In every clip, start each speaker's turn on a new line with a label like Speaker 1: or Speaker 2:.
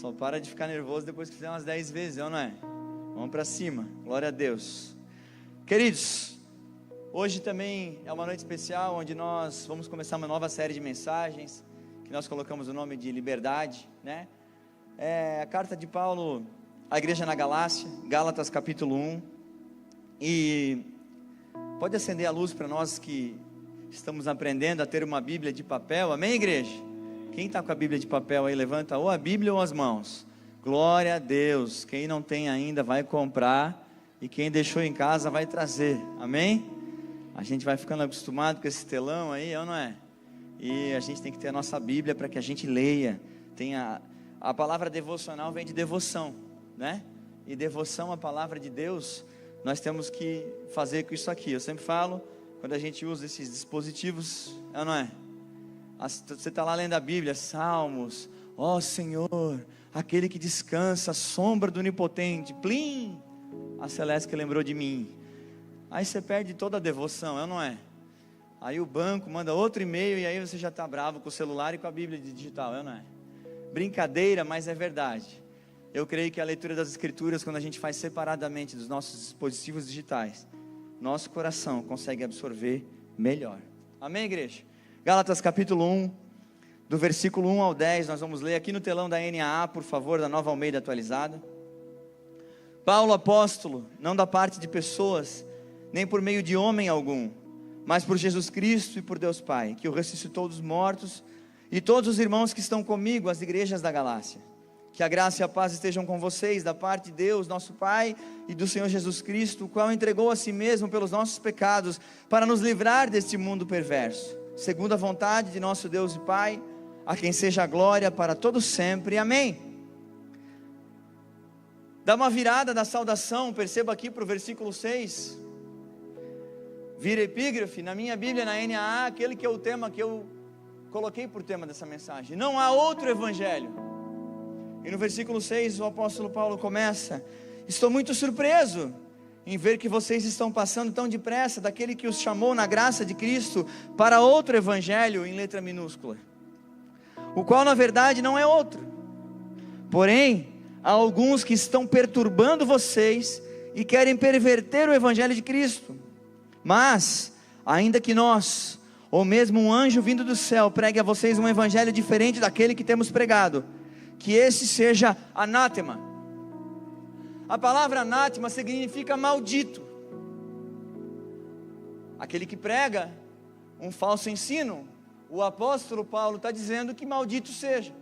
Speaker 1: Só para de ficar nervoso depois que fizer umas 10 vezes, não é? Vamos para cima, glória a Deus. Queridos, hoje também é uma noite especial, onde nós vamos começar uma nova série de mensagens, que nós colocamos o nome de Liberdade, né? É a carta de Paulo à igreja na Galácia, Gálatas capítulo 1, e pode acender a luz para nós que estamos aprendendo a ter uma Bíblia de papel, amém, igreja? Quem está com a Bíblia de papel aí, levanta ou a Bíblia ou as mãos. Glória a Deus. Quem não tem ainda vai comprar, e quem deixou em casa vai trazer, amém? A gente vai ficando acostumado com esse telão aí, ou não é? E a gente tem que ter a nossa Bíblia para que a gente leia. A palavra devocional vem de devoção, né? E devoção à palavra de Deus, nós temos que fazer com isso aqui. Eu sempre falo, quando a gente usa esses dispositivos, ou não é? Você está lá lendo a Bíblia, Salmos, ó Senhor, aquele que descansa à sombra do Onipotente, plim, a Celeste que lembrou de mim. Aí você perde toda a devoção, é ou não é? Aí o banco manda outro e-mail e aí você já está bravo com o celular e com a Bíblia digital, é ou não é? Brincadeira, mas é verdade. Eu creio que a leitura das Escrituras, quando a gente faz separadamente dos nossos dispositivos digitais, nosso coração consegue absorver melhor. Amém, igreja? Gálatas capítulo 1, do versículo 1 ao 10, nós vamos ler aqui no telão da NAA, por favor, da Nova Almeida atualizada. Paulo, apóstolo, não da parte de pessoas, nem por meio de homem algum, mas por Jesus Cristo e por Deus Pai, que o ressuscitou dos mortos, e todos os irmãos que estão comigo, as igrejas da Galácia. Que a graça e a paz estejam com vocês, da parte de Deus, nosso Pai, e do Senhor Jesus Cristo, o qual entregou a si mesmo pelos nossos pecados, para nos livrar deste mundo perverso, segundo a vontade de nosso Deus e Pai, a quem seja a glória para todos sempre, amém. Dá uma virada da saudação, perceba aqui para o versículo 6, vira epígrafe, na minha Bíblia, na NAA, aquele que é o tema que eu coloquei por tema dessa mensagem, não há outro evangelho. E no versículo 6 o apóstolo Paulo começa: estou muito surpreso em ver que vocês estão passando tão depressa daquele que os chamou na graça de Cristo para outro evangelho, em letra minúscula, o qual na verdade não é outro. Porém, há alguns que estão perturbando vocês e querem perverter o evangelho de Cristo. Mas, ainda que nós, ou mesmo um anjo vindo do céu, pregue a vocês um evangelho diferente daquele que temos pregado, que esse seja anátema. A palavra anátema significa maldito. Aquele que prega um falso ensino, o apóstolo Paulo está dizendo que maldito seja.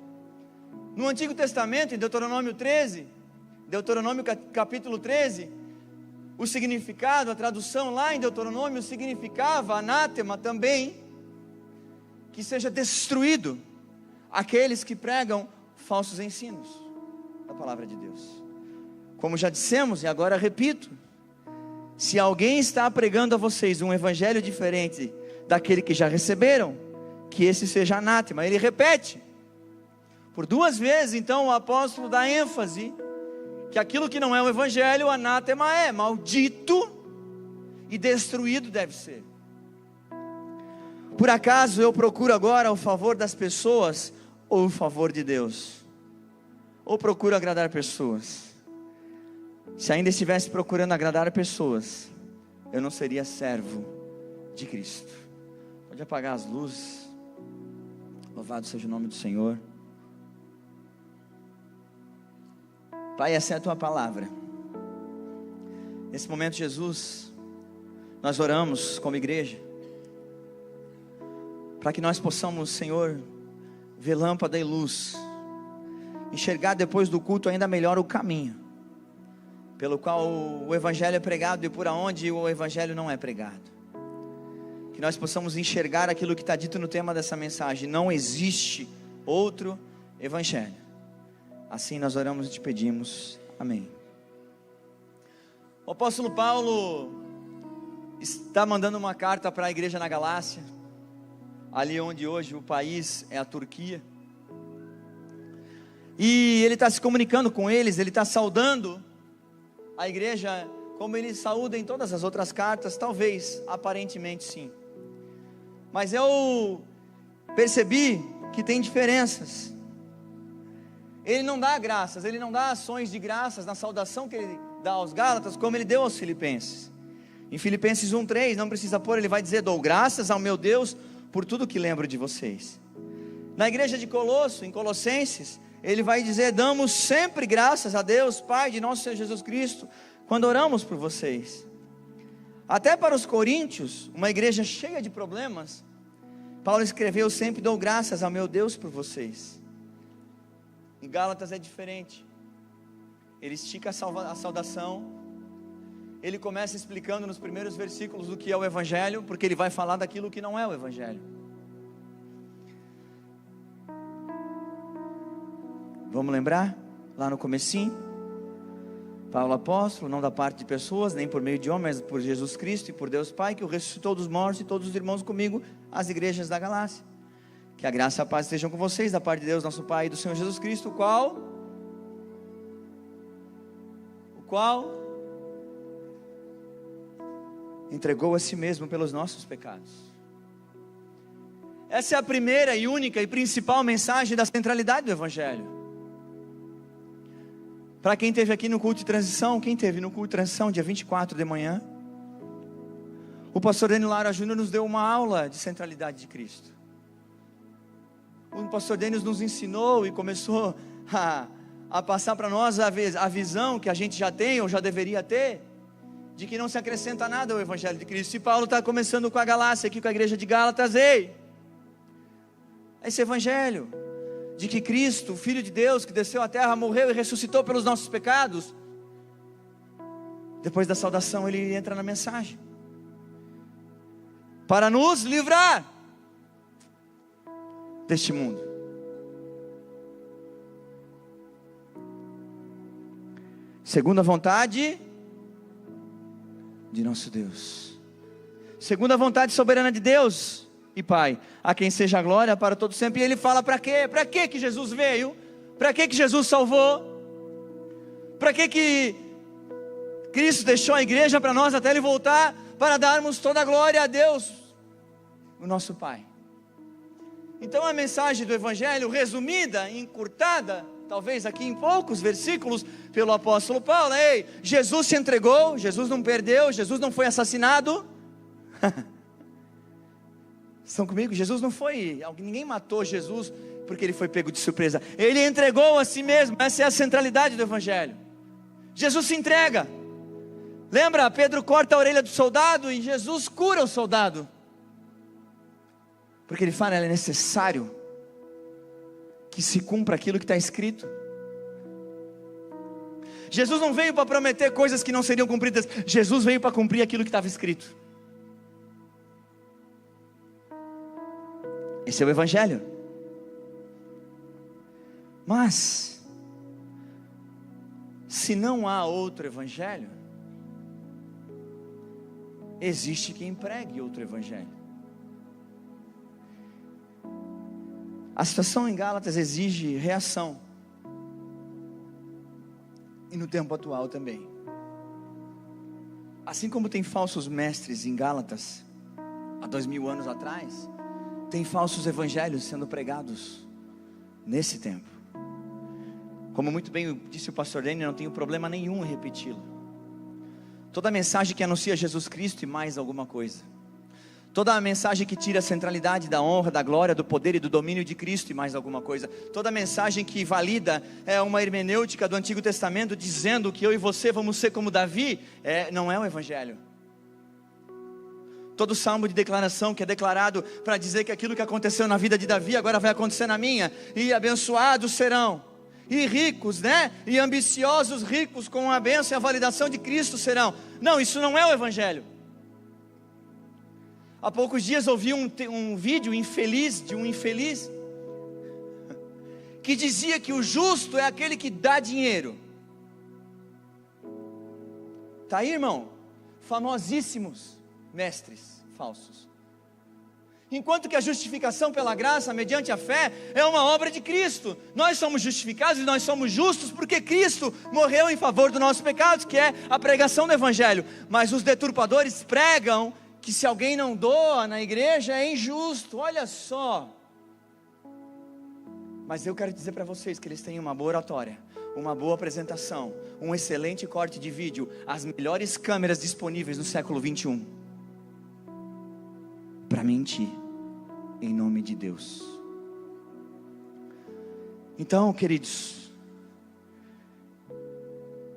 Speaker 1: No Antigo Testamento, em Deuteronômio 13, Deuteronômio capítulo 13, o significado, a tradução lá em Deuteronômio significava anátema também, que seja destruído aqueles que pregam falsos ensinos da palavra de Deus. Como já dissemos e agora repito, se alguém está pregando a vocês um evangelho diferente daquele que já receberam, que esse seja anátema. Ele repete por 2 vezes, então o apóstolo dá ênfase que aquilo que não é o evangelho, o anátema é maldito e destruído deve ser. Por acaso eu procuro agora o favor das pessoas ou o favor de Deus? Ou procuro agradar pessoas? Se ainda estivesse procurando agradar pessoas, eu não seria servo de Cristo. Pode apagar as luzes. Louvado seja o nome do Senhor. Pai, essa é a tua palavra. Nesse momento, Jesus, nós oramos como igreja, para que nós possamos, Senhor, ver lâmpada e luz, enxergar depois do culto ainda melhor o caminho, pelo qual o evangelho é pregado e por onde o evangelho não é pregado. Que nós possamos enxergar aquilo que está dito no tema dessa mensagem: não existe outro evangelho. Assim nós oramos e te pedimos, amém. O apóstolo Paulo está mandando uma carta para a igreja na Galácia, ali onde hoje o país é a Turquia, e ele está se comunicando com eles, ele está saudando a igreja como ele saúda em todas as outras cartas, talvez, aparentemente sim, mas eu percebi que tem diferenças. Ele não dá graças, ele não dá ações de graças na saudação que ele dá aos Gálatas, como ele deu aos Filipenses. Em Filipenses 1:3, não precisa pôr, ele vai dizer: dou graças ao meu Deus por tudo que lembro de vocês. Na igreja de Colosso, em Colossenses, ele vai dizer: damos sempre graças a Deus, Pai de nosso Senhor Jesus Cristo, quando oramos por vocês. Até para os coríntios, uma igreja cheia de problemas, Paulo escreveu: sempre dou graças ao meu Deus por vocês. Em Gálatas é diferente. Ele estica a saudação. Ele começa explicando nos primeiros versículos do que é o Evangelho, porque ele vai falar daquilo que não é o Evangelho. Vamos lembrar? Lá no comecinho, Paulo apóstolo, não da parte de pessoas, nem por meio de homens, mas por Jesus Cristo e por Deus Pai, que o ressuscitou dos mortos, e todos os irmãos comigo, as igrejas da Galácia. Que a graça e a paz estejam com vocês, da parte de Deus nosso Pai e do Senhor Jesus Cristo, o qual entregou a si mesmo pelos nossos pecados. Essa é a primeira e única e principal mensagem da centralidade do Evangelho. Para quem esteve aqui no culto de transição, quem esteve no culto de transição dia 24 de manhã, o pastor Dênio Lara Júnior nos deu uma aula de centralidade de Cristo. O pastor Dênio nos ensinou e começou a passar para nós a visão que a gente já tem ou já deveria ter, de que não se acrescenta nada ao Evangelho de Cristo. E Paulo está começando com a Galácia, aqui com a igreja de Gálatas. Esse Evangelho de que Cristo, o Filho de Deus, que desceu à terra, morreu e ressuscitou pelos nossos pecados. Depois da saudação ele entra na mensagem: para nos livrar deste mundo. Segundo a vontade de nosso Deus, segundo a vontade soberana de Deus e Pai, a quem seja a glória para todo sempre. E ele fala: para quê? Para quê que Jesus veio? Para quê que Jesus salvou? Para quê que Cristo deixou a igreja para nós até ele voltar? Para darmos toda a glória a Deus, o nosso Pai. Então a mensagem do Evangelho, resumida, encurtada, talvez aqui em poucos versículos, pelo apóstolo Paulo: Jesus se entregou, Jesus não perdeu, Jesus não foi assassinado. Estão comigo? Jesus não foi, ninguém matou Jesus porque ele foi pego de surpresa. Ele entregou a si mesmo. Essa é a centralidade do Evangelho. Jesus se entrega. Lembra? Pedro corta a orelha do soldado e Jesus cura o soldado, porque ele fala: é necessário que se cumpra aquilo que está escrito. Jesus não veio para prometer coisas que não seriam cumpridas. Jesus veio para cumprir aquilo que estava escrito. Esse é o Evangelho. Mas se não há outro Evangelho, existe quem pregue outro Evangelho. A situação em Gálatas exige reação, e no tempo atual também. Assim como tem falsos mestres em Gálatas há 2000 anos atrás, tem falsos evangelhos sendo pregados nesse tempo. Como muito bem disse o pastor Dênio, não tenho problema nenhum em repeti-lo. Toda mensagem que anuncia Jesus Cristo e mais alguma coisa, toda a mensagem que tira a centralidade da honra, da glória, do poder e do domínio de Cristo e mais alguma coisa, toda mensagem que valida uma hermenêutica do Antigo Testamento, dizendo que eu e você vamos ser como Davi, não é o Evangelho. Todo salmo de declaração que é declarado para dizer que aquilo que aconteceu na vida de Davi agora vai acontecer na minha, e abençoados serão, e ricos, e ambiciosos ricos com a bênção e a validação de Cristo serão. Não, isso não é o Evangelho. Há poucos dias ouvi um vídeo infeliz de um infeliz que dizia que o justo é aquele que dá dinheiro. Está aí, irmão? Famosíssimos mestres falsos. Enquanto que a justificação pela graça, mediante a fé, é uma obra de Cristo. Nós somos justificados e nós somos justos porque Cristo morreu em favor dos nossos pecados, que é a pregação do Evangelho. Mas os deturpadores pregam que se alguém não doa na igreja é injusto. Olha só, Mas eu quero dizer para vocês que eles têm uma boa oratória, uma boa apresentação, um excelente corte de vídeo, as melhores câmeras disponíveis no século 21 para mentir em nome de Deus. Então, queridos,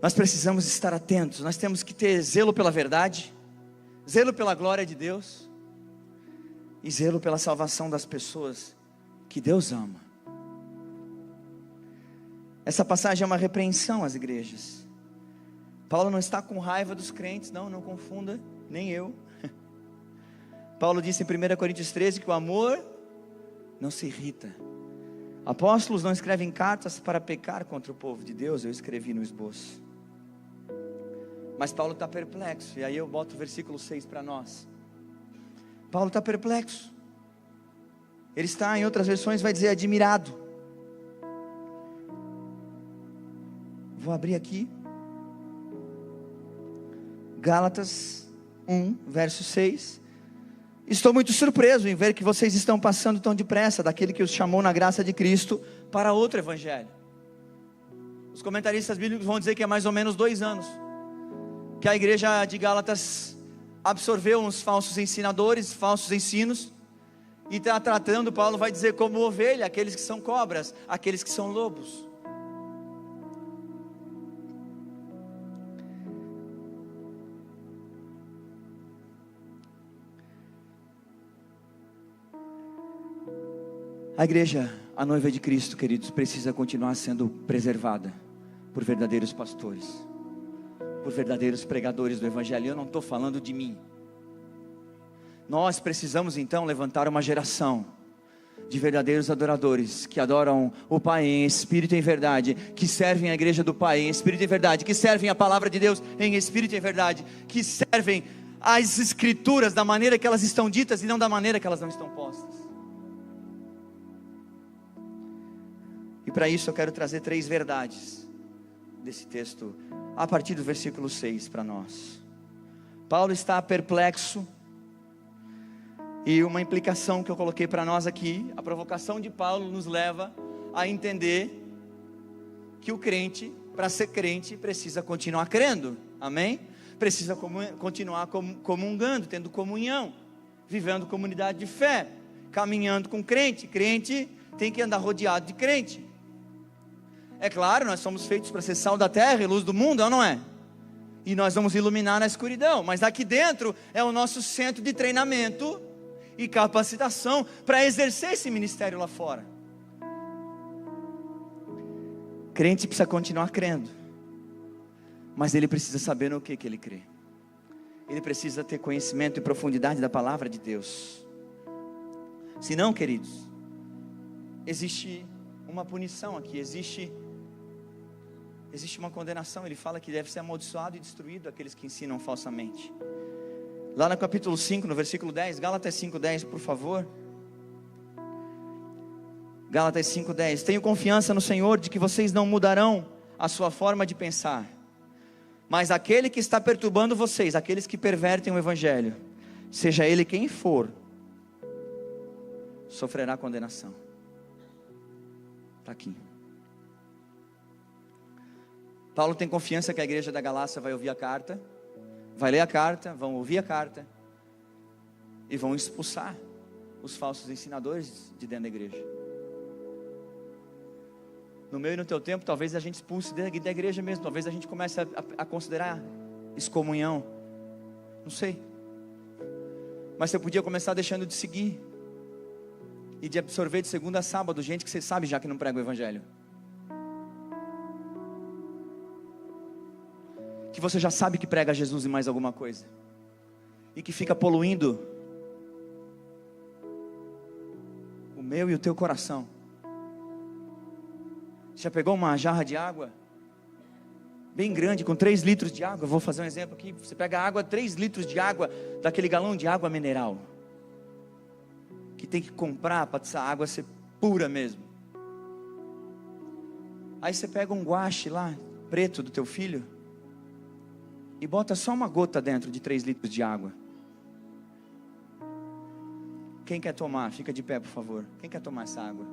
Speaker 1: nós precisamos estar atentos, nós temos que ter zelo pela verdade, zelo pela glória de Deus e zelo pela salvação das pessoas que Deus ama. Essa passagem é uma repreensão às igrejas. Paulo não está com raiva dos crentes, não confunda, nem eu. Paulo disse em 1 Coríntios 13 que o amor não se irrita. Apóstolos não escrevem cartas para pecar contra o povo de Deus, eu escrevi no esboço. Mas Paulo está perplexo, e aí eu boto o versículo 6 para nós. Paulo está perplexo. Ele está, em outras versões, vai dizer admirado. Vou abrir aqui. Gálatas 1, verso 6. Estou muito surpreso em ver que vocês estão passando tão depressa daquele que os chamou na graça de Cristo para outro evangelho. Os comentaristas bíblicos vão dizer que é mais ou menos 2 anos que a igreja de Gálatas absorveu uns falsos ensinadores, falsos ensinos, e está tratando, Paulo vai dizer, como ovelha, aqueles que são cobras, aqueles que são lobos. A igreja, a noiva de Cristo, queridos, precisa continuar sendo preservada por verdadeiros pastores, por verdadeiros pregadores do evangelho. Eu não estou falando de mim. Nós precisamos então levantar uma geração de verdadeiros adoradores, que adoram o Pai em espírito e em verdade, que servem a igreja do Pai em espírito e em verdade, que servem a palavra de Deus em espírito e em verdade, que servem as escrituras da maneira que elas estão ditas e não da maneira que elas não estão postas. E para isso eu quero trazer 3 verdades desse texto, a partir do versículo 6 para nós. Paulo está perplexo, e uma implicação que eu coloquei para nós aqui, a provocação de Paulo nos leva a entender que o crente, para ser crente, precisa continuar crendo, amém? Precisa continuar comungando, tendo comunhão, vivendo comunidade de fé, caminhando com crente. Crente tem que andar rodeado de crente. É claro, nós somos feitos para ser sal da terra e luz do mundo, não é? E nós vamos iluminar na escuridão, mas aqui dentro é o nosso centro de treinamento e capacitação para exercer esse ministério lá fora. Crente precisa continuar crendo, mas ele precisa saber no que ele crê. Ele precisa ter conhecimento e profundidade da palavra de Deus. Se não, queridos, existe uma punição aqui, existe uma condenação. Ele fala que deve ser amaldiçoado e destruído aqueles que ensinam falsamente. Lá no capítulo 5, no versículo 10, Gálatas 5:10, por favor. Gálatas 5:10. Tenho confiança no Senhor de que vocês não mudarão a sua forma de pensar, mas aquele que está perturbando vocês, aqueles que pervertem o evangelho, seja ele quem for, sofrerá condenação. Está aqui. Paulo tem confiança que a igreja da Galácia vai ouvir a carta, vai ler a carta, vão ouvir a carta e vão expulsar os falsos ensinadores de dentro da igreja. No meu e no teu tempo, talvez a gente expulse da igreja mesmo, talvez a gente comece a considerar excomunhão, não sei, mas você podia começar deixando de seguir e de absorver de segunda a sábado gente que você sabe já que não prega o evangelho, que você já sabe que prega Jesus e mais alguma coisa, e que fica poluindo o meu e o teu coração. Já pegou uma jarra de água bem grande, com 3 litros de água? Eu vou fazer um exemplo aqui. Você pega água, 3 litros de água, daquele galão de água mineral, que tem que comprar para essa água ser pura mesmo. Aí você pega um guache lá, preto, do teu filho, e bota só uma gota dentro de 3 litros de água. Quem quer tomar? Fica de pé, por favor. Quem quer tomar essa água?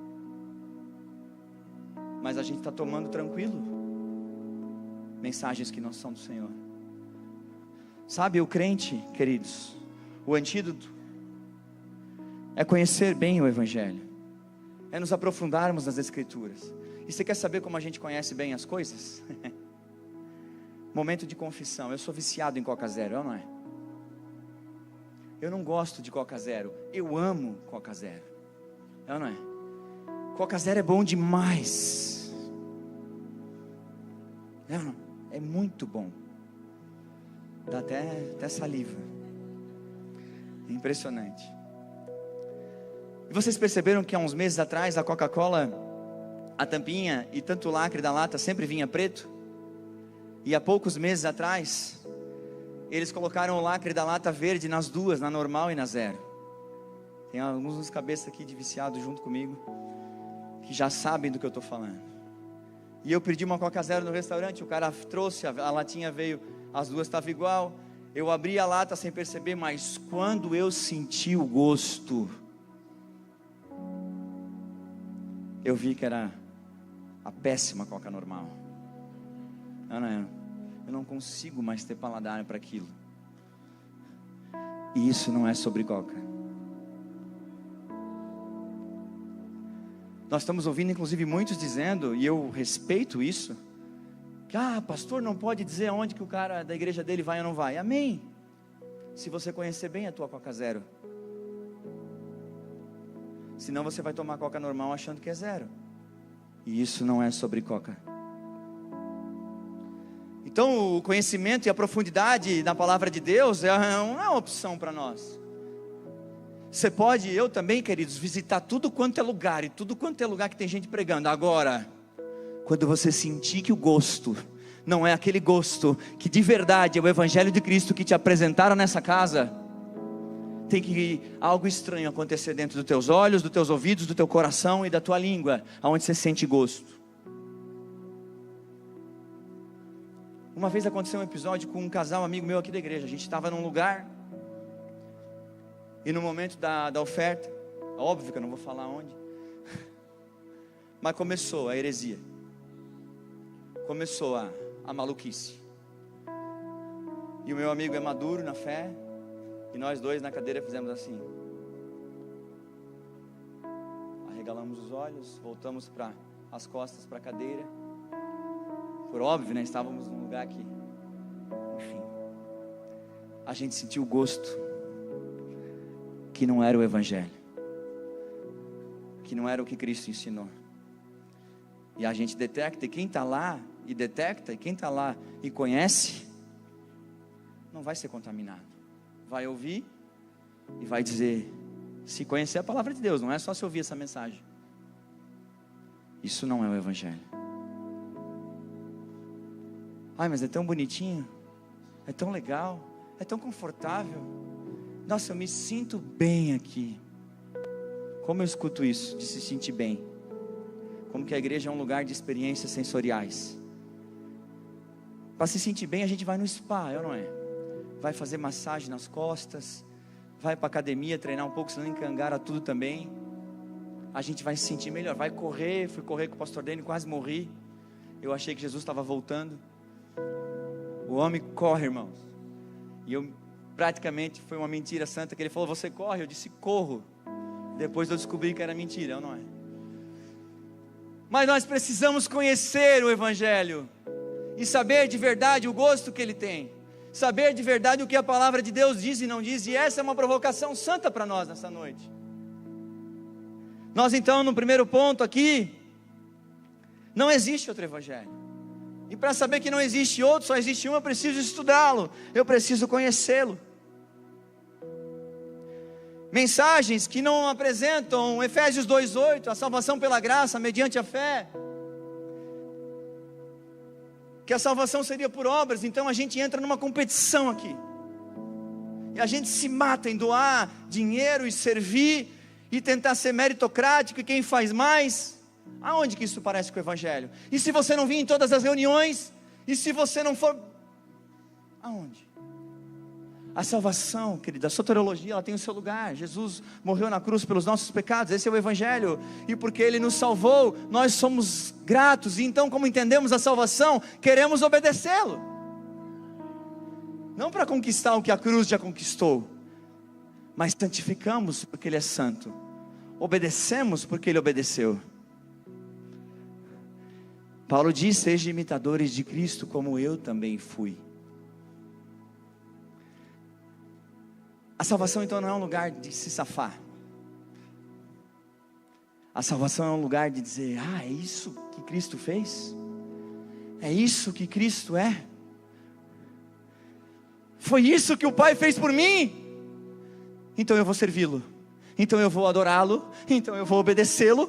Speaker 1: mas a gente está tomando tranquilo mensagens que não são do Senhor. Sabe, o crente, queridos, o antídoto é conhecer bem o Evangelho, é nos aprofundarmos nas Escrituras. E você quer saber como a gente conhece bem as coisas? Momento de confissão. Eu sou viciado em Coca Zero, eu não é? Eu não gosto de Coca Zero, eu amo Coca Zero, eu não é? Coca Zero é bom demais, não, é muito bom, dá até saliva, é impressionante. E vocês perceberam que há uns meses atrás a Coca-Cola, a tampinha e tanto o lacre da lata sempre vinha preto? E há poucos meses atrás eles colocaram o lacre da lata verde nas duas, na normal e na zero. Tem alguns dos cabeças aqui de viciado junto comigo, que já sabem do que eu estou falando. E eu pedi uma Coca Zero no restaurante, o cara trouxe, a latinha veio, as duas estavam igual. Eu abri a lata sem perceber, mas quando eu senti o gosto, eu vi que era a péssima Coca normal. Eu não consigo mais ter paladar para aquilo. E isso não é sobre Coca. Nós estamos ouvindo inclusive muitos dizendo, e eu respeito isso, que pastor não pode dizer aonde que o cara da igreja dele vai ou não vai. Amém. Se você conhecer bem a tua Coca Zero. Senão você vai tomar Coca normal achando que é zero. E isso não é sobre Coca. Então o conhecimento e a profundidade na palavra de Deus não é uma opção para nós. Você pode, eu também, queridos, visitar tudo quanto é lugar, e tudo quanto é lugar que tem gente pregando. Agora, quando você sentir que o gosto não é aquele gosto que de verdade é o Evangelho de Cristo que te apresentaram nessa casa, tem que algo estranho acontecer dentro dos teus olhos, dos teus ouvidos, do teu coração e da tua língua, aonde você sente gosto. Uma vez aconteceu um episódio com um casal amigo meu aqui da igreja. A gente estava num lugar, e no momento da oferta, óbvio que eu não vou falar onde, mas começou a heresia, começou a maluquice. E o meu amigo é maduro na fé, e nós dois na cadeira fizemos assim, arregalamos os olhos, voltamos as costas para a cadeira. Por óbvio, né? Estávamos num lugar que, enfim, a gente sentiu o gosto que não era o Evangelho, que não era o que Cristo ensinou. E a gente detecta, e quem está lá e detecta, e quem está lá e conhece, não vai ser contaminado. Vai ouvir e vai dizer, se conhecer a palavra de Deus, não é só se ouvir essa mensagem. Isso não é o Evangelho. Mas é tão bonitinho, é tão legal, é tão confortável. Nossa, eu me sinto bem aqui. Como eu escuto isso, de se sentir bem? Como que a igreja é um lugar de experiências sensoriais. Para se sentir bem, a gente vai no spa, não é? Vai fazer massagem nas costas, vai para a academia treinar um pouco, senão encangara tudo também. A gente vai se sentir melhor, vai correr. Fui correr com o pastor Dani, quase morri. Eu achei que Jesus estava voltando. O homem corre, irmãos. E eu praticamente, foi uma mentira santa que ele falou, você corre? Eu disse, corro. Depois eu descobri que era mentira, não é? Mas nós precisamos conhecer o Evangelho e saber de verdade o gosto que ele tem, saber de verdade o que a palavra de Deus diz e não diz. E essa é uma provocação santa para nós nessa noite. Nós então, no primeiro ponto aqui, não existe outro Evangelho. E para saber que não existe outro, só existe um, eu preciso estudá-lo, eu preciso conhecê-lo. Mensagens que não apresentam Efésios 2:8, a salvação pela graça, mediante a fé, que a salvação seria por obras. Então a gente entra numa competição aqui, e a gente se mata em doar dinheiro e servir, e tentar ser meritocrático, e quem faz mais. Aonde que isso parece com o Evangelho? E se você não vir em todas as reuniões? E se você não for? Aonde? A salvação, querida, a soteriologia, ela tem o seu lugar. Jesus morreu na cruz pelos nossos pecados, esse é o Evangelho. E porque Ele nos salvou, nós somos gratos. E então, como entendemos a salvação, queremos obedecê-lo. Não para conquistar o que a cruz já conquistou, mas santificamos porque Ele é santo. Obedecemos porque Ele obedeceu. Paulo diz: sejam imitadores de Cristo como eu também fui. A salvação então não é um lugar de se safar. A salvação é um lugar de dizer: ah, é isso que Cristo fez? É isso que Cristo é? Foi isso que o Pai fez por mim? Então eu vou servi-lo, então eu vou adorá-lo, então eu vou obedecê-lo,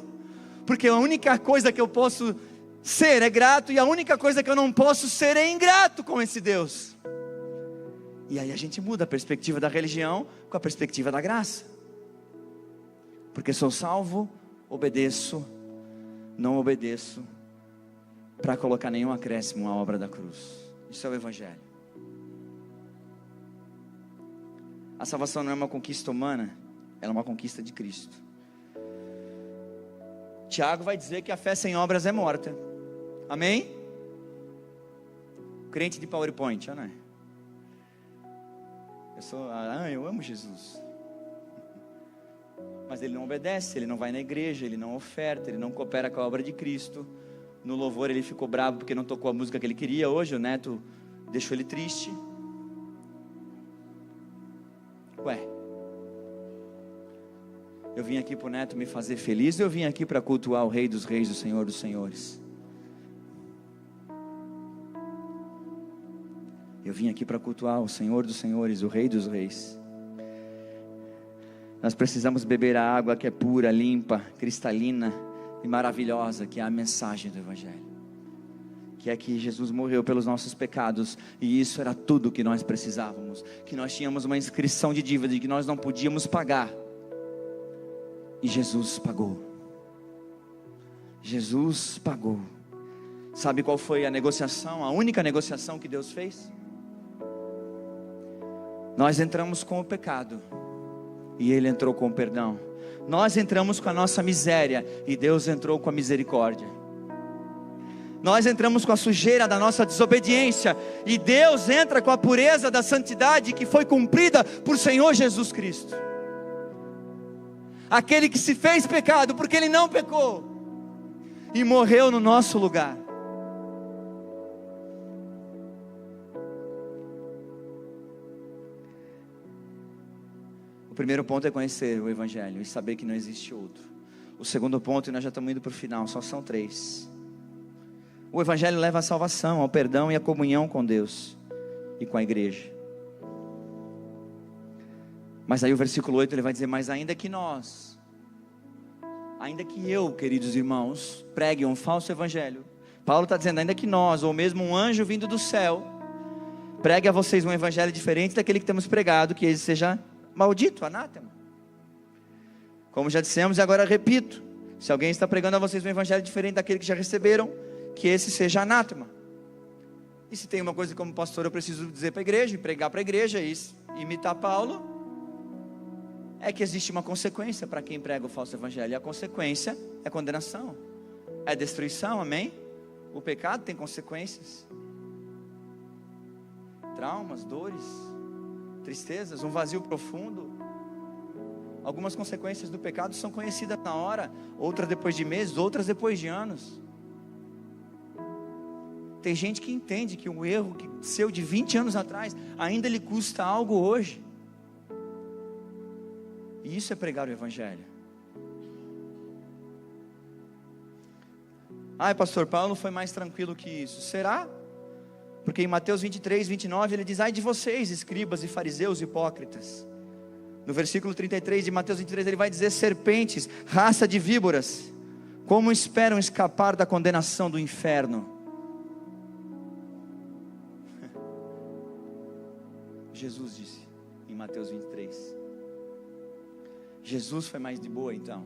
Speaker 1: porque a única coisa que eu posso ser é grato, e a única coisa que eu não posso ser é ingrato com esse Deus. E aí a gente muda a perspectiva da religião com a perspectiva da graça. Porque sou salvo, obedeço, não obedeço para colocar nenhum acréscimo à obra da cruz. Isso é o Evangelho. A salvação não é uma conquista humana, ela é uma conquista de Cristo. Tiago vai dizer que a fé sem obras é morta. Amém? Crente de PowerPoint, não é? Eu amo Jesus. Mas ele não obedece, ele não vai na igreja, ele não oferta, ele não coopera com a obra de Cristo. No louvor ele ficou bravo porque não tocou a música que ele queria hoje, o neto deixou ele triste. Ué, eu vim aqui para o neto me fazer feliz, ou eu vim aqui para cultuar o Rei dos Reis, o Senhor dos Senhores? Eu vim aqui para cultuar o Senhor dos Senhores, o Rei dos Reis. Nós precisamos beber a água que é pura, limpa, cristalina e maravilhosa, que é a mensagem do Evangelho, que é que Jesus morreu pelos nossos pecados, e isso era tudo que nós precisávamos, que nós tínhamos uma inscrição de dívida que nós não podíamos pagar, e Jesus pagou. Jesus pagou. Sabe qual foi a negociação, a única negociação que Deus fez? Nós entramos com o pecado, e Ele entrou com o perdão. Nós entramos com a nossa miséria, e Deus entrou com a misericórdia. Nós entramos com a sujeira da nossa desobediência, e Deus entra com a pureza da santidade que foi cumprida por Senhor Jesus Cristo. Aquele que se fez pecado, porque Ele não pecou, e morreu no nosso lugar. O primeiro ponto é conhecer o Evangelho e saber que não existe outro. O segundo ponto, e nós já estamos indo para o final, só são 3. O Evangelho leva à salvação, ao perdão e à comunhão com Deus e com a igreja. Mas aí o versículo 8 ele vai dizer: mas ainda que nós, ainda que eu, queridos irmãos, pregue um falso evangelho. Paulo está dizendo: ainda que nós, ou mesmo um anjo vindo do céu, pregue a vocês um evangelho diferente daquele que temos pregado, que ele seja maldito, anátema. Como já dissemos e agora repito, se alguém está pregando a vocês um evangelho diferente daquele que já receberam, que esse seja anátema. E se tem uma coisa como pastor eu preciso dizer para a igreja, e pregar para a igreja, e imitar Paulo, é que existe uma consequência para quem prega o falso evangelho, e a consequência é condenação, é destruição, amém? O pecado tem consequências, traumas, dores, tristezas, um vazio profundo. Algumas consequências do pecado são conhecidas na hora, outras depois de meses, outras depois de anos. Tem gente que entende que um erro seu de 20 anos atrás ainda lhe custa algo hoje. E isso é pregar o evangelho. Pastor, Paulo foi mais tranquilo que isso. Será? Porque em Mateus 23, 29 ele diz: ai de vocês, escribas e fariseus hipócritas. No versículo 33 de Mateus 23 ele vai dizer: serpentes, raça de víboras, como esperam escapar da condenação do inferno? Jesus disse em Mateus 23. Jesus foi mais de boa então.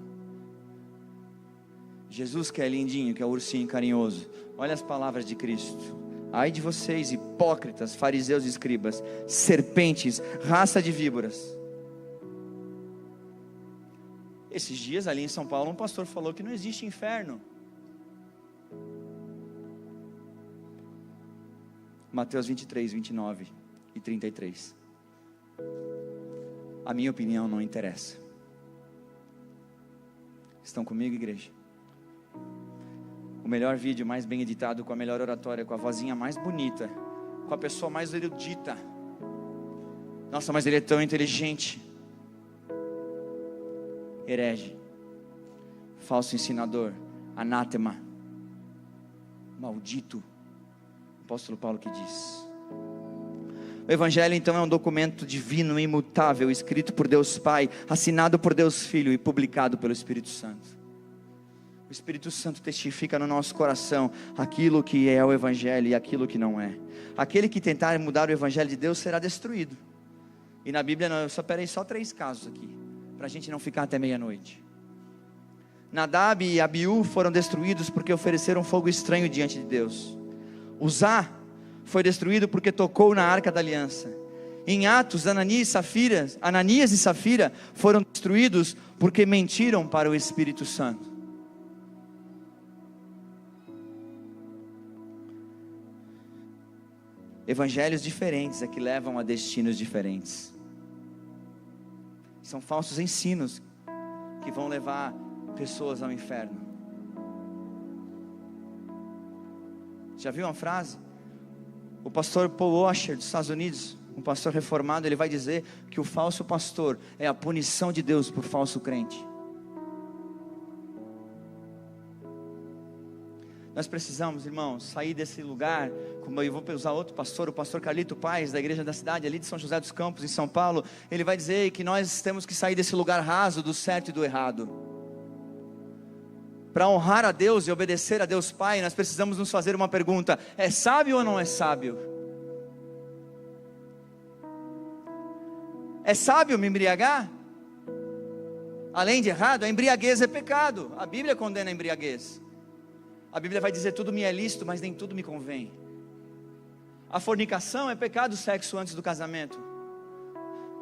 Speaker 1: Jesus que é lindinho, que é o ursinho carinhoso. Olha as palavras de Cristo. Ai de vocês, hipócritas, fariseus e escribas, serpentes, raça de víboras. Esses dias ali em São Paulo, um pastor falou que não existe inferno. Mateus 23, 29 e 33. A minha opinião não interessa. Estão comigo, igreja? O melhor vídeo, mais bem editado, com a melhor oratória, com a vozinha mais bonita, com a pessoa mais erudita. Nossa, mas ele é tão inteligente. Herege, falso ensinador, anátema, maldito. O apóstolo Paulo que diz. O Evangelho então é um documento divino, imutável, escrito por Deus Pai, assinado por Deus Filho e publicado pelo Espírito Santo. O Espírito Santo testifica no nosso coração aquilo que é o Evangelho e aquilo que não é. Aquele que tentar mudar o Evangelho de Deus será destruído. E na Bíblia, eu separei só 3 casos aqui, para a gente não ficar até meia-noite. Nadab e Abiú foram destruídos porque ofereceram fogo estranho diante de Deus. Uzá foi destruído porque tocou na arca da aliança. Em Atos, Ananias e Safira foram destruídos porque mentiram para o Espírito Santo. Evangelhos diferentes é que levam a destinos diferentes. São falsos ensinos que vão levar pessoas ao inferno. Já viu uma frase? O pastor Paul Washer dos Estados Unidos, um pastor reformado, ele vai dizer que o falso pastor é a punição de Deus por falso crente. Nós precisamos, irmãos, sair desse lugar, como eu vou usar outro pastor, o pastor Carlito Paes, da igreja da cidade ali de São José dos Campos, em São Paulo. Ele vai dizer que nós temos que sair desse lugar raso do certo e do errado. Para honrar a Deus e obedecer a Deus Pai, nós precisamos nos fazer uma pergunta: é sábio ou não é sábio? É sábio me embriagar? Além de errado, a embriaguez é pecado. A Bíblia condena a embriaguez. A Bíblia vai dizer: tudo me é lícito, mas nem tudo me convém. A fornicação é pecado, sexo antes do casamento.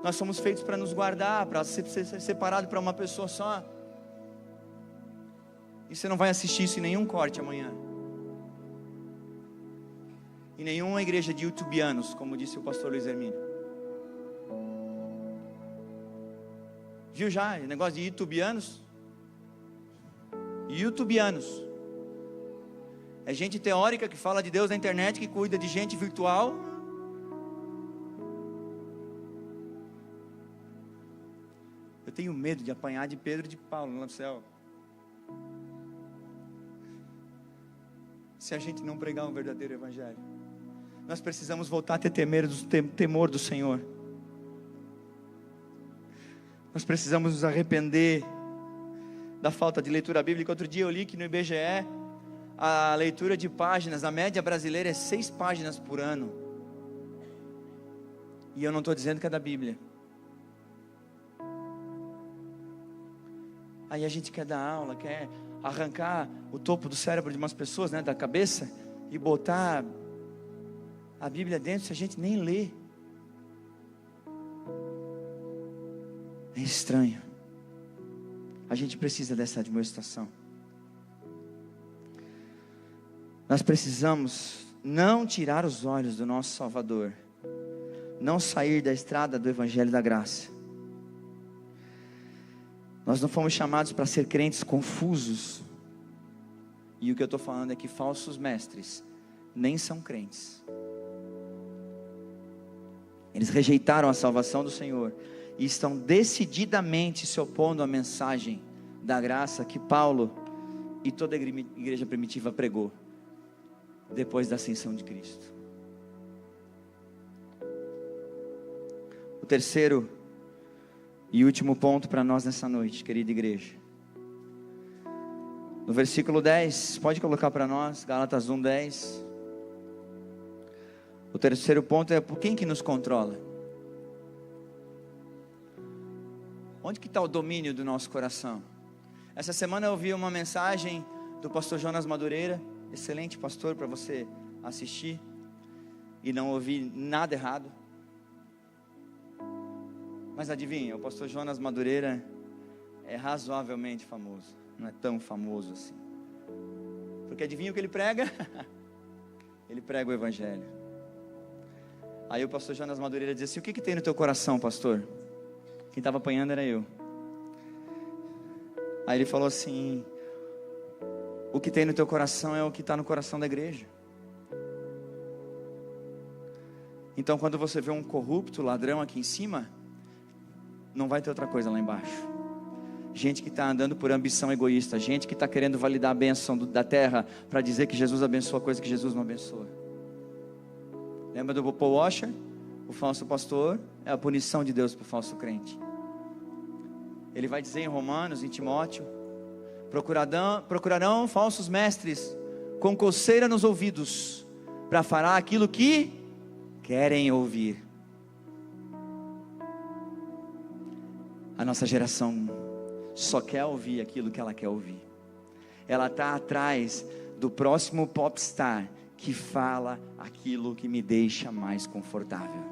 Speaker 1: Nós somos feitos para nos guardar, para ser separado para uma pessoa só. E você não vai assistir isso em nenhum corte amanhã. Em nenhuma igreja de youtubianos, como disse o pastor Luiz Hermínio. Viu já o negócio de youtubianos? Youtubianos. É gente teórica que fala de Deus na internet, que cuida de gente virtual. Eu tenho medo de apanhar de Pedro e de Paulo lá no céu. Se a gente não pregar um verdadeiro evangelho. Nós precisamos voltar a ter temor do Senhor. Nós precisamos nos arrepender da falta de leitura bíblica. Outro dia eu li que no IBGE a leitura de páginas, a média brasileira é 6 páginas por ano. E eu não estou dizendo que é da Bíblia. Aí a gente quer dar aula, quer arrancar o topo do cérebro de umas pessoas, né, da cabeça, e botar a Bíblia dentro, se a gente nem lê. É estranho. A gente precisa dessa admoestação. Nós precisamos não tirar os olhos do nosso Salvador, não sair da estrada do Evangelho da Graça. Nós não fomos chamados para ser crentes confusos. E o que eu estou falando é que falsos mestres nem são crentes. Eles rejeitaram a salvação do Senhor e estão decididamente se opondo à mensagem da graça que Paulo e toda a igreja primitiva pregou depois da ascensão de Cristo. O terceiro e último ponto para nós nessa noite, querida igreja. No versículo 10, pode colocar para nós, Gálatas 1:10. O terceiro ponto é: por quem que nos controla? Onde que está o domínio do nosso coração? Essa semana eu ouvi uma mensagem do pastor Jonas Madureira, excelente pastor para você assistir. e não ouvi nada errado. Mas adivinha, o pastor Jonas Madureira é razoavelmente famoso, não é tão famoso assim. Porque adivinha o que ele prega? Ele prega o evangelho. Aí o pastor Jonas Madureira dizia assim: o que tem no teu coração, pastor? Quem estava apanhando era eu. Aí ele falou assim: o que tem no teu coração é o que está no coração da igreja. Então quando você vê um corrupto, ladrão aqui em cima, não vai ter outra coisa lá embaixo. Gente que está andando por ambição egoísta, gente que está querendo validar a bênção da terra para dizer que Jesus abençoa coisa que Jesus não abençoa. Lembra do Paul Washer? O falso pastor é a punição de Deus para o falso crente. Ele vai dizer em Romanos, em Timóteo: procurarão falsos mestres com coceira nos ouvidos para falar aquilo que querem ouvir. A nossa geração só quer ouvir aquilo que ela quer ouvir. Ela está atrás do próximo popstar que fala aquilo que me deixa mais confortável.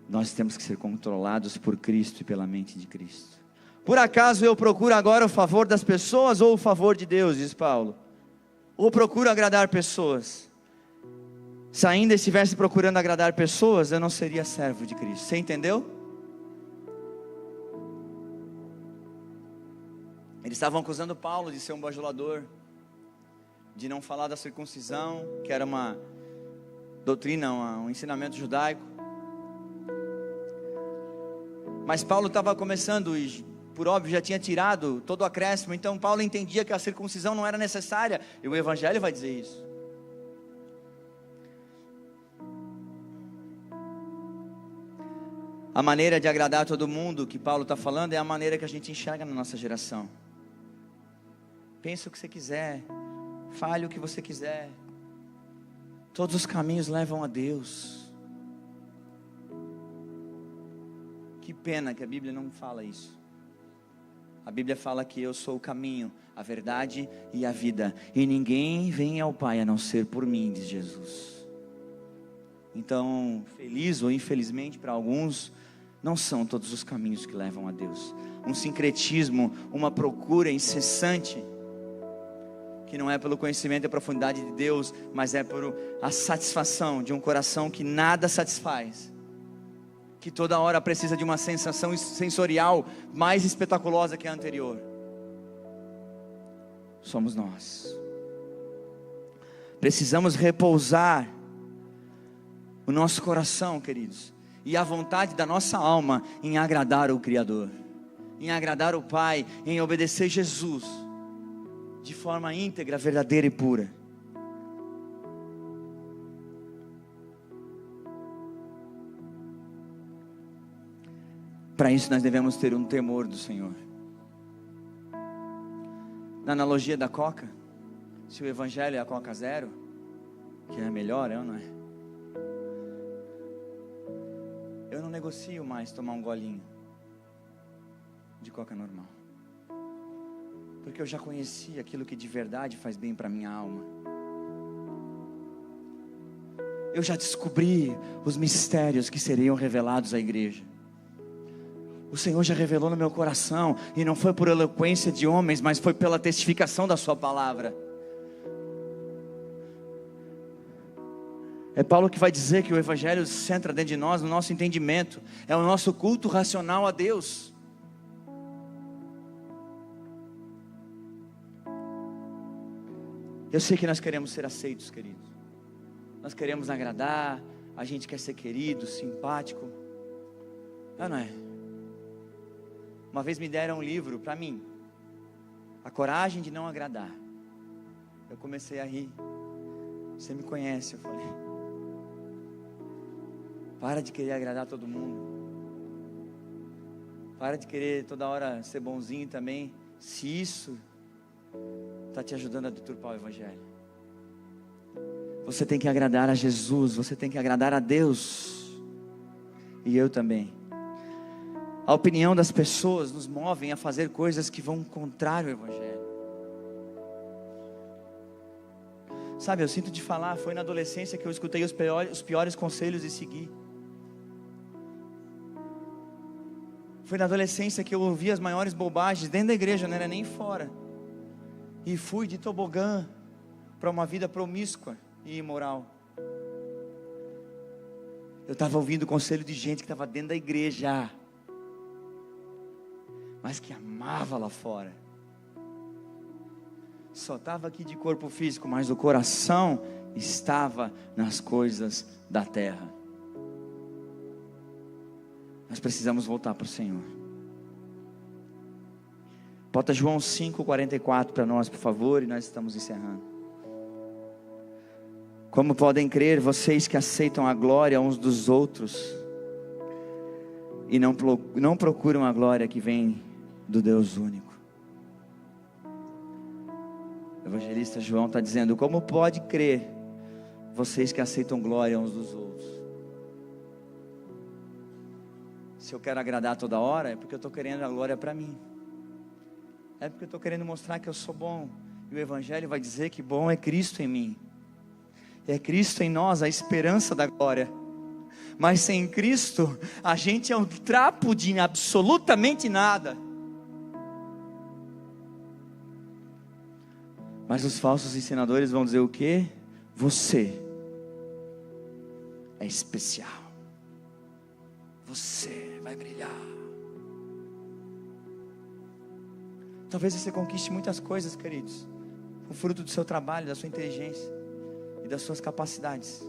Speaker 1: Nós temos que ser controlados por Cristo e pela mente de Cristo. Por acaso eu procuro agora o favor das pessoas ou o favor de Deus, diz Paulo? Ou procuro agradar pessoas? Se ainda estivesse procurando agradar pessoas, eu não seria servo de Cristo. Você entendeu? Eles estavam acusando Paulo de ser um bajulador, de não falar da circuncisão, que era uma doutrina, um ensinamento judaico. Mas Paulo estava começando e, por óbvio, já tinha tirado todo o acréscimo. Então Paulo entendia que a circuncisão não era necessária, e o Evangelho vai dizer isso. A maneira de agradar todo mundo que Paulo está falando é a maneira que a gente enxerga na nossa geração. Pense o que você quiser, fale o que você quiser, todos os caminhos levam a Deus. Que pena que a Bíblia não fala isso. A Bíblia fala que eu sou o caminho, a verdade e a vida, e ninguém vem ao Pai a não ser por mim, diz Jesus. Então, feliz ou infelizmente para alguns, não são todos os caminhos que levam a Deus. Um sincretismo, uma procura incessante, que não é pelo conhecimento e a profundidade de Deus, mas é por a satisfação de um coração que nada satisfaz, que toda hora precisa de uma sensação sensorial mais espetaculosa que a anterior. Somos nós. Precisamos repousar o nosso coração, queridos, e a vontade da nossa alma em agradar o Criador, em agradar o Pai, em obedecer Jesus de forma íntegra, verdadeira e pura. Para isso nós devemos ter um temor do Senhor. Na analogia da Coca, se o Evangelho é a Coca Zero, que é melhor, não é? Eu não negocio mais tomar um golinho de Coca normal, porque eu já conheci aquilo que de verdade faz bem para minha alma. Eu já descobri os mistérios que seriam revelados à igreja. O Senhor já revelou no meu coração, e não foi por eloquência de homens, mas foi pela testificação da sua palavra. É Paulo que vai dizer que o Evangelho se centra dentro de nós, no nosso entendimento, é o nosso culto racional a Deus. Eu sei que nós queremos ser aceitos, queridos. Nós queremos agradar, a gente quer ser querido, simpático. Não é? Uma vez me deram um livro para mim, A Coragem de Não Agradar. Eu comecei a rir. Você me conhece, eu falei. Para de querer agradar todo mundo. Para de querer toda hora ser bonzinho também. Se isso está te ajudando a deturpar o Evangelho. Você tem que agradar a Jesus. Você tem que agradar a Deus. E eu também. A opinião das pessoas nos movem a fazer coisas que vão contrário ao Evangelho. Sabe, eu sinto de falar, foi na adolescência que eu escutei os piores conselhos e segui. Foi na adolescência que eu ouvi as maiores bobagens, dentro da igreja, não era nem fora. E fui de tobogã para uma vida promíscua e imoral. Eu estava ouvindo conselho de gente que estava dentro da igreja, mas que amava lá fora. Só estava aqui de corpo físico, mas o coração estava nas coisas da terra. Nós precisamos voltar para o Senhor. Bota João 5,44 para nós, por favor, e nós estamos encerrando. Como podem crer vocês que aceitam a glória uns dos outros e não procuram a glória que vem do Deus único? O evangelista João está dizendo: como pode crer vocês que aceitam glória uns dos outros? Se eu quero agradar toda hora, é porque eu estou querendo a glória para mim. É porque eu estou querendo mostrar que eu sou bom. E o evangelho vai dizer que bom é Cristo em mim. É Cristo em nós, a esperança da glória. Mas sem Cristo, a gente é um trapo de absolutamente nada. Mas os falsos ensinadores vão dizer o quê? Você é especial. Você vai brilhar. Talvez você conquiste muitas coisas, queridos, o fruto do seu trabalho, da sua inteligência e das suas capacidades.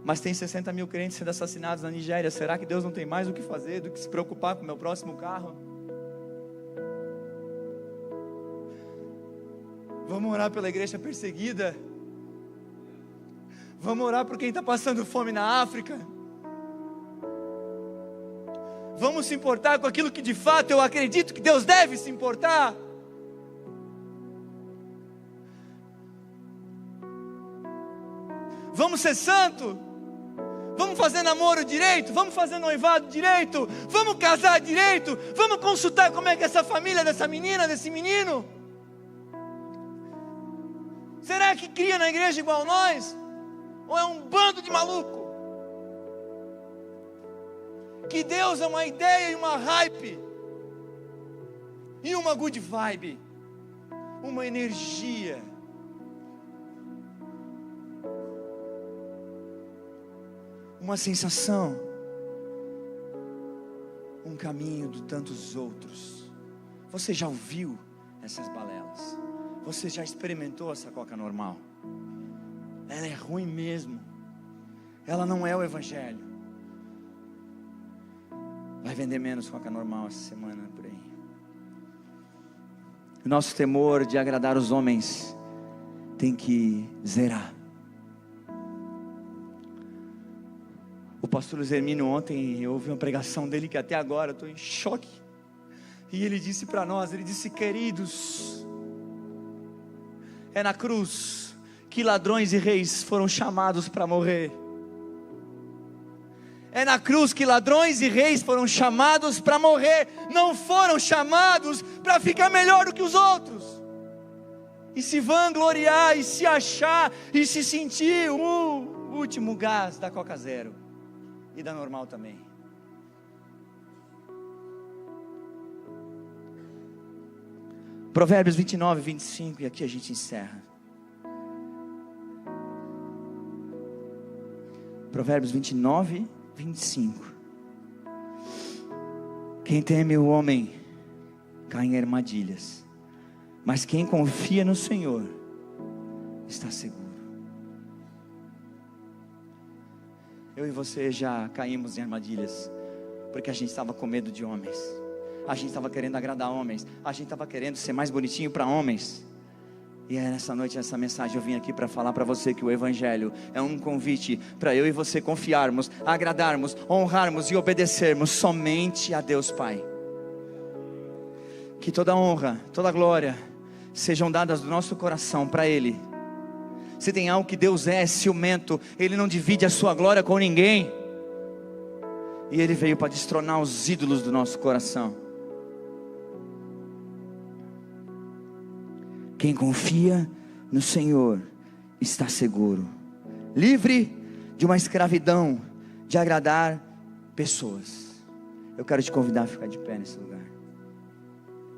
Speaker 1: Mas tem 60 mil crentes sendo assassinados na Nigéria. Será que Deus não tem mais o que fazer do que se preocupar com o meu próximo carro? Vamos orar pela igreja perseguida. Vamos orar por quem está passando fome na África. Vamos se importar com aquilo que de fato eu acredito que Deus deve se importar. Vamos ser santo. Vamos fazer namoro direito. Vamos fazer noivado direito. Vamos casar direito. Vamos consultar como é que é essa família dessa menina, desse menino. Será que cria na igreja igual nós? Ou é um bando de maluco? Que Deus é uma ideia e uma hype, e uma good vibe, uma energia. Uma sensação, um caminho de tantos outros. Você já ouviu essas balelas? Você já experimentou essa coca normal? Ela é ruim mesmo. Ela não é o evangelho. Vai vender menos coca normal essa semana por aí. O nosso temor de agradar os homens tem que zerar. O pastor Luiz Hermínio ontem, eu ouvi uma pregação dele que até agora eu estou em choque. E ele disse para nós, ele disse: queridos, é na cruz que ladrões e reis foram chamados para morrer. É na cruz que ladrões e reis foram chamados para morrer. Não foram chamados para ficar melhor do que os outros, e se vangloriar, e se achar, e se sentir o último gás da Coca Zero e da normal também. Provérbios 29, 25, e aqui a gente encerra. Provérbios 29, 25. Quem teme o homem cai em armadilhas, mas quem confia no Senhor está seguro. Eu e você já caímos em armadilhas, porque a gente estava com medo de homens, a gente estava querendo agradar homens, a gente estava querendo ser mais bonitinho para homens. E é nessa noite, nessa mensagem, eu vim aqui para falar para você que o Evangelho é um convite para eu e você confiarmos, agradarmos, honrarmos e obedecermos somente a Deus Pai. Que toda honra, toda glória sejam dadas do nosso coração para Ele. Se tem algo que Deus é ciumento, Ele não divide a sua glória com ninguém. E Ele veio para destronar os ídolos do nosso coração. Quem confia no Senhor está seguro, livre de uma escravidão de agradar pessoas. Eu quero te convidar a ficar de pé nesse lugar.